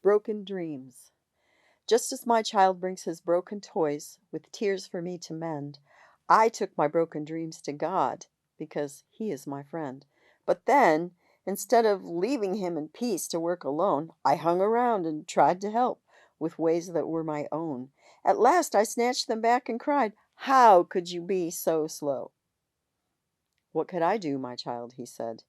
Broken dreams. Just as my child brings his broken toys with tears for me to mend, I took my broken dreams to God because He is my friend. But then, instead of leaving Him in peace to work alone, I hung around and tried to help with ways that were my own. At last, I snatched them back and cried, "How could you be so slow?" "What could I do, my child?" he said.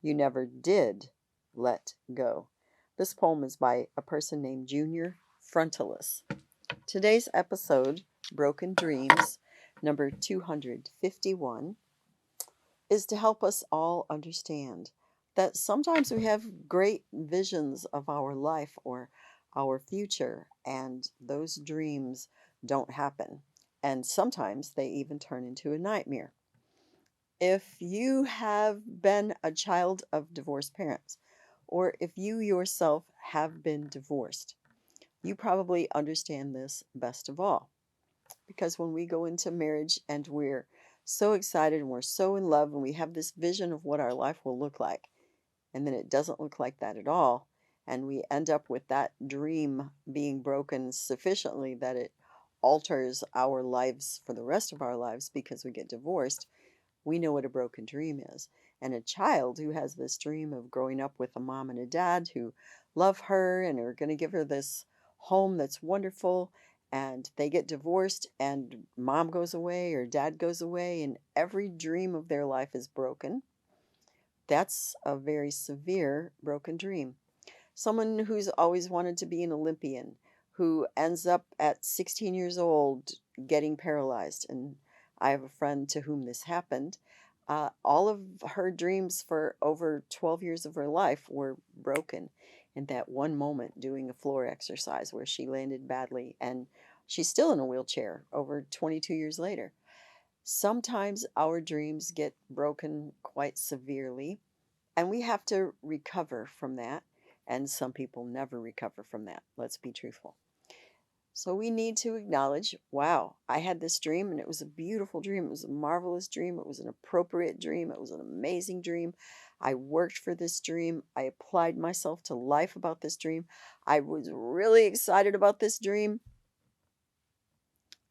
"You never did let go." This poem is by a person named Junior Frontalis. Today's episode, Broken Dreams, number 251, is to help us all understand that sometimes we have great visions of our life or our future, and those dreams don't happen. And sometimes they even turn into a nightmare. If you have been a child of divorced parents, or if you yourself have been divorced, you probably understand this best of all. Because when we go into marriage and we're so excited and we're so in love and we have this vision of what our life will look like, and then it doesn't look like that at all, and we end up with that dream being broken sufficiently that it alters our lives for the rest of our lives because we get divorced, we know what a broken dream is. And a child who has this dream of growing up with a mom and a dad who love her and are going to give her this home that's wonderful, and they get divorced and mom goes away or dad goes away and every dream of their life is broken. That's a very severe broken dream. Someone who's always wanted to be an Olympian, who ends up at 16 years old getting paralyzed. And I have a friend to whom this happened. All of her dreams for over 12 years of her life were broken in that one moment doing a floor exercise where she landed badly. And she's still in a wheelchair over 22 years later. Sometimes our dreams get broken quite severely, and we have to recover from that. And some people never recover from that. Let's be truthful. So we need to acknowledge, wow, I had this dream and it was a beautiful dream. It was a marvelous dream. It was an appropriate dream. It was an amazing dream. I worked for this dream. I applied myself to life about this dream. I was really excited about this dream.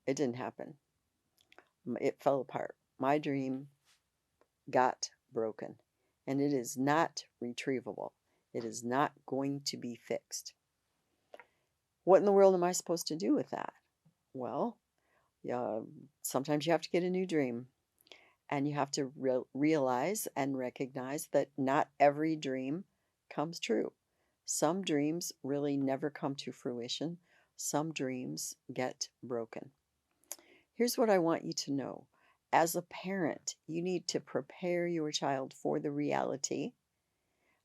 It didn't happen. It fell apart. My dream got broken, and it is not retrievable. It is not going to be fixed. What in the world am I supposed to do with that? Well, yeah, sometimes you have to get a new dream, and you have to realize and recognize that not every dream comes true. Some dreams really never come to fruition. Some dreams get broken. Here's what I want you to know. As a parent, you need to prepare your child for the reality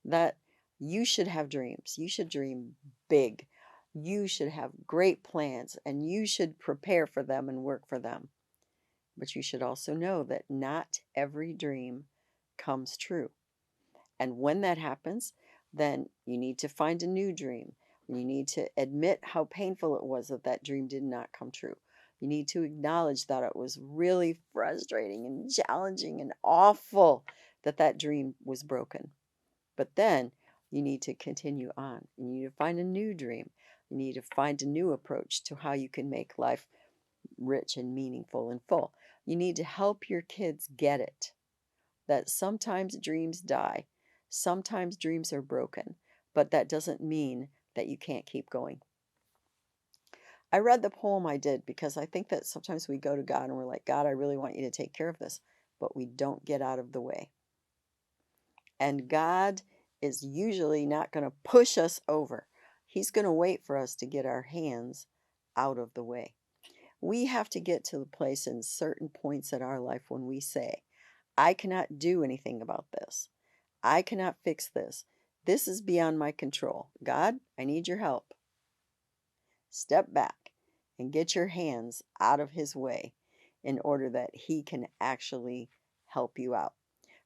that you should have dreams. You should dream big. You should have great plans and you should prepare for them and work for them. But you should also know that not every dream comes true. And when that happens, then you need to find a new dream. You need to admit how painful it was that that dream did not come true. You need to acknowledge that it was really frustrating and challenging and awful that that dream was broken. But then you need to continue on. You need to find a new dream. You need to find a new approach to how you can make life rich and meaningful and full. You need to help your kids get it that sometimes dreams die, sometimes dreams are broken, but that doesn't mean that you can't keep going. I read the poem I did because I think that sometimes we go to God and we're like, God, I really want you to take care of this, but we don't get out of the way. And God is usually not going to push us over. He's going to wait for us to get our hands out of the way. We have to get to the place in certain points in our life when we say, I cannot do anything about this. I cannot fix this. This is beyond my control. God, I need your help. Step back and get your hands out of his way in order that he can actually help you out.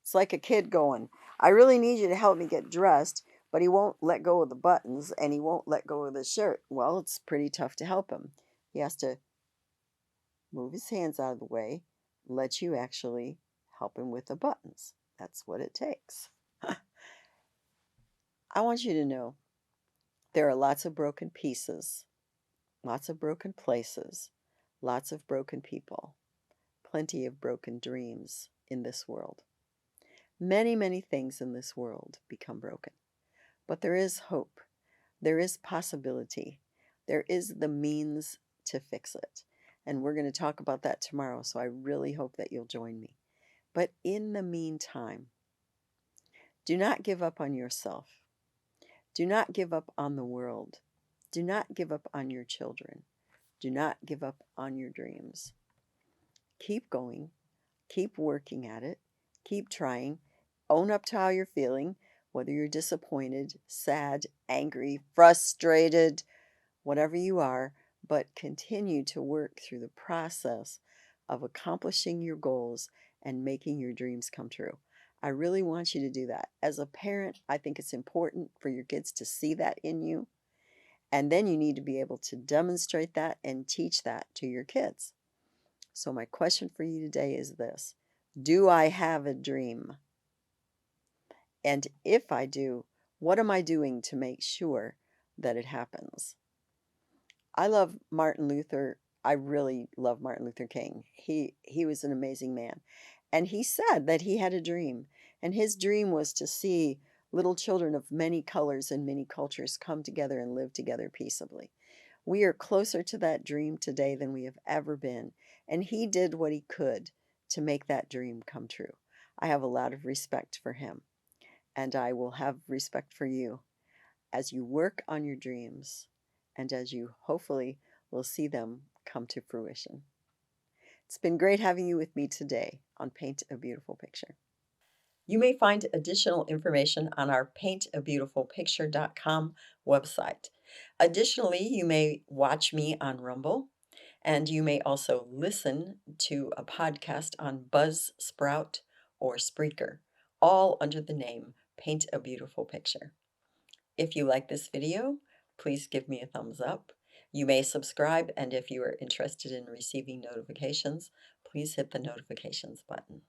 It's like a kid going, I really need you to help me get dressed, but he won't let go of the buttons and he won't let go of the shirt. Well, it's pretty tough to help him. He has to move his hands out of the way, let you actually help him with the buttons. That's what it takes. I want you to know There are lots of broken pieces, lots of broken places, lots of broken people, plenty of broken dreams in this world. Many, many things in this world become broken, but there is hope. There is possibility. There is the means to fix it. And we're going to talk about that tomorrow, so I really hope that you'll join me. But in the meantime, do not give up on yourself. Do not give up on the world. Do not give up on your children. Do not give up on your dreams. Keep going. Keep working at it. Keep trying. Own up to how you're feeling, whether you're disappointed, sad, angry, frustrated, whatever you are, but continue to work through the process of accomplishing your goals and making your dreams come true. I really want you to do that. As a parent, I think it's important for your kids to see that in you. And then you need to be able to demonstrate that and teach that to your kids. So, my question for you today is this: do I have a dream? And if I do, what am I doing to make sure that it happens? I love Martin Luther. I really love Martin Luther King. He was an amazing man. And he said that he had a dream. And his dream was to see little children of many colors and many cultures come together and live together peaceably. We are closer to that dream today than we have ever been. And he did what he could to make that dream come true. I have a lot of respect for him. And I will have respect for you as you work on your dreams and as you hopefully will see them come to fruition. It's been great having you with me today on Paint a Beautiful Picture. You may find additional information on our paintabeautifulpicture.com website. Additionally, you may watch me on Rumble, and you may also listen to a podcast on Buzzsprout or Spreaker, all under the name Paint a Beautiful Picture. If you like this video, please give me a thumbs up. You may subscribe, and if you are interested in receiving notifications, please hit the notifications button.